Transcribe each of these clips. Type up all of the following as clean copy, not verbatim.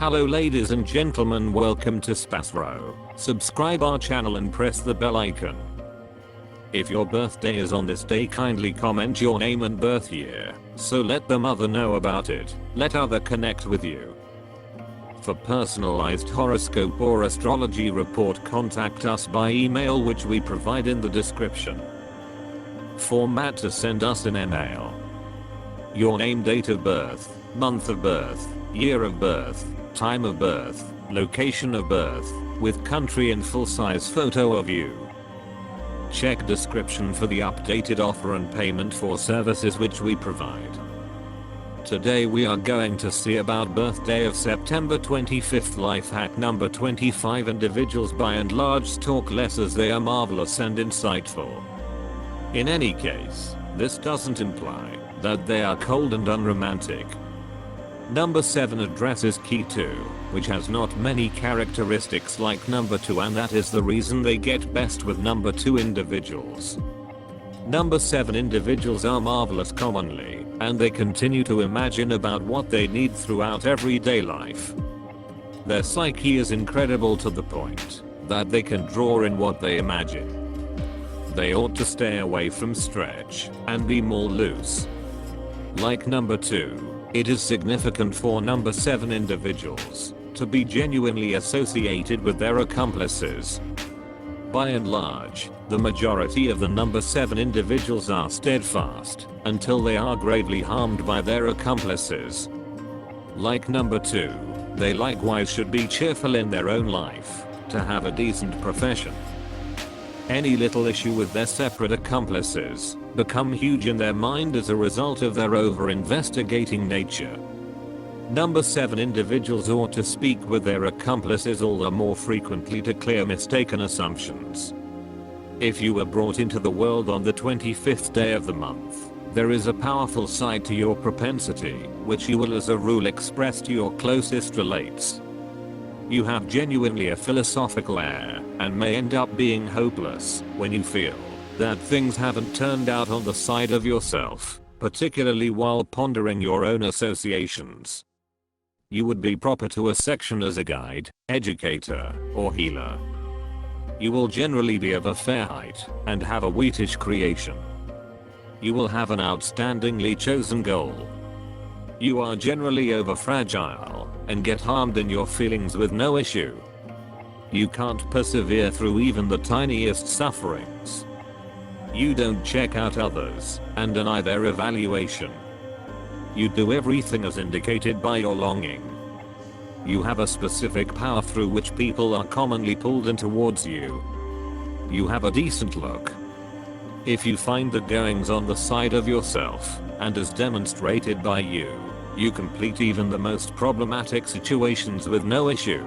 Hello ladies and gentlemen, welcome to SPASRO. Subscribe our channel and press the bell icon. If your birthday is on this day, kindly comment your name and birth year, so let the mother know about it. Let other connect with you. For personalized horoscope or astrology report, contact us by email, which we provide in the description. Format to send us an email: your name, date of birth, month of birth, year of birth, time of birth, location of birth, with country and full-size photo of you. Check description for the updated offer and payment for services which we provide. Today we are going to see about birthday of September 25th. Life hack number 25. Individuals by and large talk less as they are marvelous and insightful. In any case, this doesn't imply that they are cold and unromantic. Number 7 address is key too, which has not many characteristics like number 2, and that is the reason they get best with number 2 individuals. Number 7 individuals are marvelous commonly, and they continue to imagine about what they need throughout everyday life. Their psyche is incredible to the point that they can draw in what they imagine. They ought to stay away from stretch and be more loose. Like number 2, it is significant for number 7 individuals to be genuinely associated with their accomplices. By and large, the majority of the number 7 individuals are steadfast until they are gravely harmed by their accomplices. Like number 2, they likewise should be cheerful in their own life to have a decent profession. Any little issue with their separate accomplices become huge in their mind as a result of their over-investigating nature. Number 7 individuals ought to speak with their accomplices all the more frequently to clear mistaken assumptions. If you were brought into the world on the 25th day of the month, there is a powerful side to your propensity, which you will as a rule express to your closest relates. You have genuinely a philosophical air, and may end up being hopeless when you feel that things haven't turned out on the side of yourself, particularly while pondering your own associations. You would be proper to a section as a guide, educator, or healer. You will generally be of a fair height and have a wheatish creation. You will have an outstandingly chosen goal. You are generally over fragile and get harmed in your feelings with no issue. You can't persevere through even the tiniest sufferings. You don't check out others and deny their evaluation. You do everything as indicated by your longing. You have a specific power through which people are commonly pulled in towards you. You have a decent look. If you find the goings on the side of yourself, and as demonstrated by you, you complete even the most problematic situations with no issue.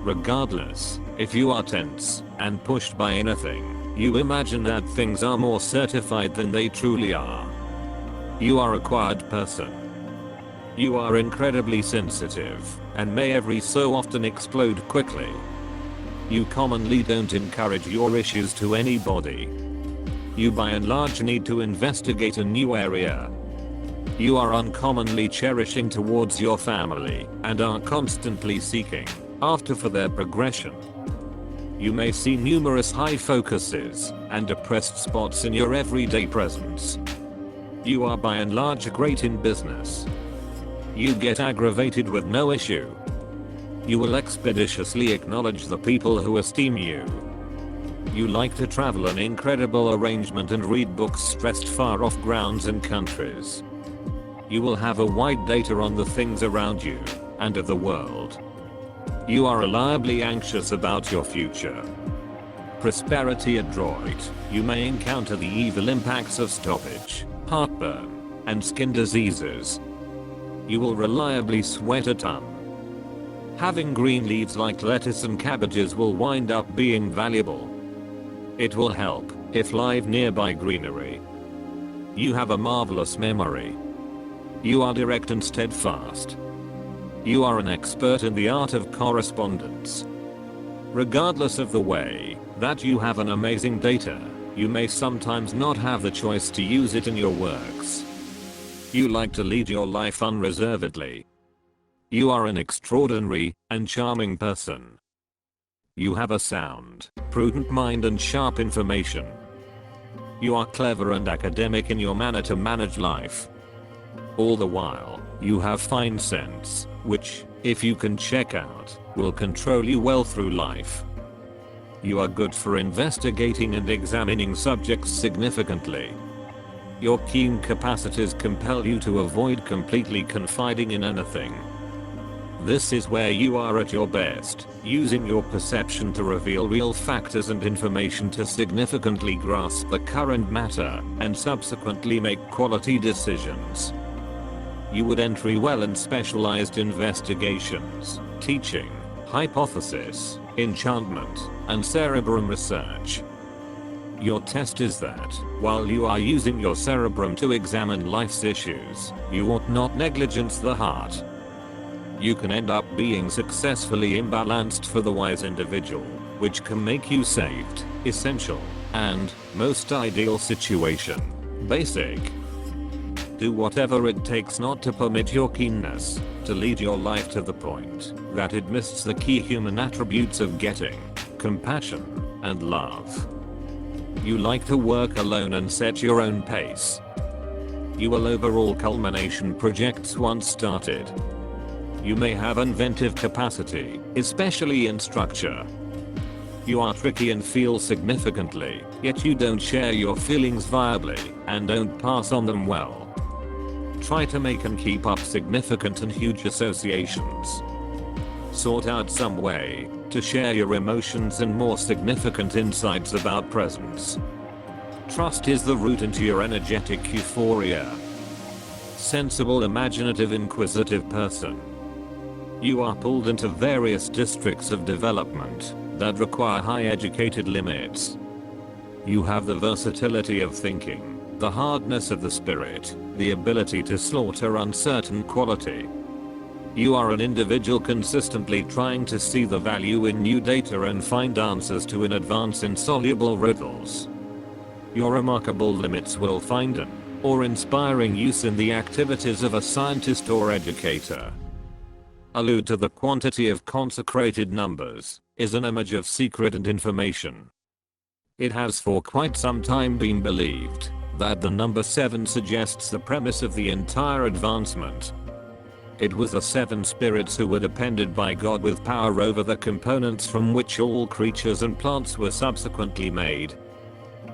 Regardless, if you are tense and pushed by anything, you imagine that things are more certified than they truly are. You are a quiet person. You are incredibly sensitive, and may every so often explode quickly. You commonly don't encourage your issues to anybody. You by and large need to investigate a new area. You are uncommonly cherishing towards your family and are constantly seeking after for their progression. You may see numerous high focuses and depressed spots in your everyday presence. You are by and large great in business. You get aggravated with no issue. You will expeditiously acknowledge the people who esteem you. You like to travel an incredible arrangement and read books stressed far off grounds and countries. You will have a wide data on the things around you and of the world. You are reliably anxious about your future. Prosperity adroit, you may encounter the evil impacts of stoppage, heartburn, and skin diseases. You will reliably sweat a ton. Having green leaves like lettuce and cabbages will wind up being valuable. It will help if live nearby greenery. You have a marvelous memory. You are direct and steadfast. You are an expert in the art of correspondence. Regardless of the way that you have an amazing data, you may sometimes not have the choice to use it in your works. You like to lead your life unreservedly. You are an extraordinary and charming person. You have a sound, prudent mind and sharp information. You are clever and academic in your manner to manage life. All the while, you have fine sense, which, if you can check out, will control you well through life. You are good for investigating and examining subjects significantly. Your keen capacities compel you to avoid completely confiding in anything. This is where you are at your best, using your perception to reveal real factors and information to significantly grasp the current matter, and subsequently make quality decisions. You would enter well in specialized investigations, teaching, hypothesis, enchantment, and cerebrum research. Your test is that, while you are using your cerebrum to examine life's issues, you ought not negligence the heart. You can end up being successfully imbalanced for the wise individual, which can make you saved, essential, and most ideal situation. Basic. Do whatever it takes not to permit your keenness to lead your life to the point that it misses the key human attributes of getting, compassion, and love. You like to work alone and set your own pace. You will overall culmination projects once started. You may have inventive capacity, especially in structure. You are tricky and feel significantly, yet you don't share your feelings viably, and don't pass on them well. Try to make and keep up significant and huge associations. Sort out some way to share your emotions and more significant insights about presence. Trust is the route into your energetic euphoria. Sensible, imaginative, inquisitive person. You are pulled into various districts of development that require high educated limits. You have the versatility of thinking, the hardness of the spirit, the ability to slaughter uncertain quality. You are an individual consistently trying to see the value in new data and find answers to in advance insoluble riddles. Your remarkable limits will find an or inspiring use in the activities of a scientist or educator. Allude to the quantity of consecrated numbers, is an image of secret and information. It has for quite some time been believed that the number 7 suggests the premise of the entire advancement. It was the 7 spirits who were depended by God with power over the components from which all creatures and plants were subsequently made.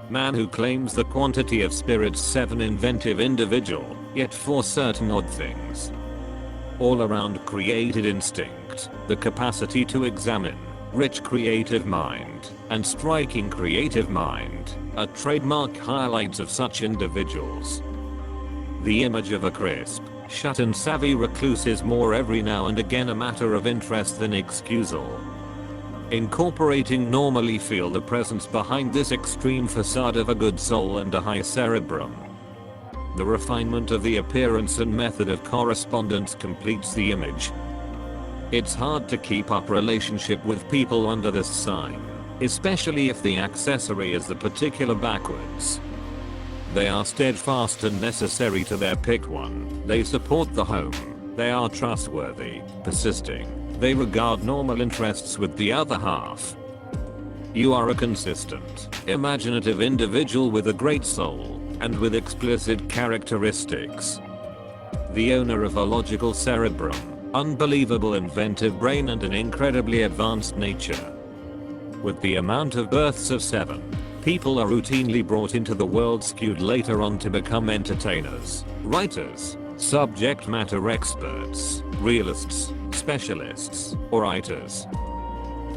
Man who claims the quantity of spirits 7 inventive individual, yet for certain odd things. All around created instinct, the capacity to examine, rich creative mind, and striking creative mind, are trademark highlights of such individuals. The image of a crisp, shut and savvy recluse is more every now and again a matter of interest than excusal. Incorporating normally feel the presence behind this extreme facade of a good soul and a high cerebrum. The refinement of the appearance and method of correspondence completes the image. It's hard to keep up relationship with people under this sign, especially if the accessory is the particular backwards. They are steadfast and necessary to their picked one, they support the home, they are trustworthy, persisting, they regard normal interests with the other half. You are a consistent, imaginative individual with a great soul, and with explicit characteristics. The owner of a logical cerebrum, unbelievable inventive brain and an incredibly advanced nature. With the amount of births of 7, people are routinely brought into the world skewed later on to become entertainers, writers, subject matter experts, realists, specialists, or writers.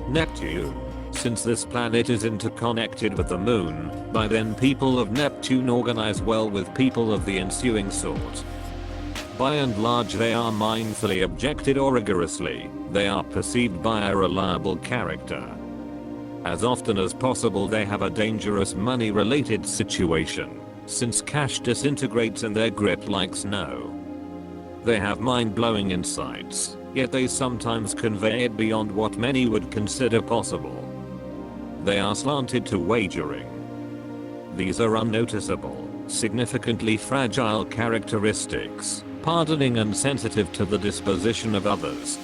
Neptune. Since this planet is interconnected with the moon, by then people of Neptune organize well with people of the ensuing sort. By and large they are mindfully objected or rigorously, they are perceived by a reliable character. As often as possible they have a dangerous money-related situation, since cash disintegrates in their grip like snow. They have mind-blowing insights, yet they sometimes convey it beyond what many would consider possible. They are slanted to wagering. These are unnoticeable, significantly fragile characteristics, pardoning and sensitive to the disposition of others.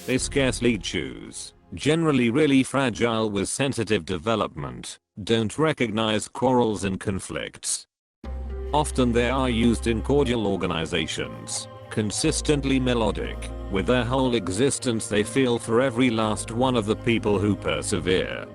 They scarcely choose, generally really fragile with sensitive development, don't recognize quarrels and conflicts. Often they are used in cordial organizations, consistently melodic, with their whole existence they feel for every last one of the people who persevere.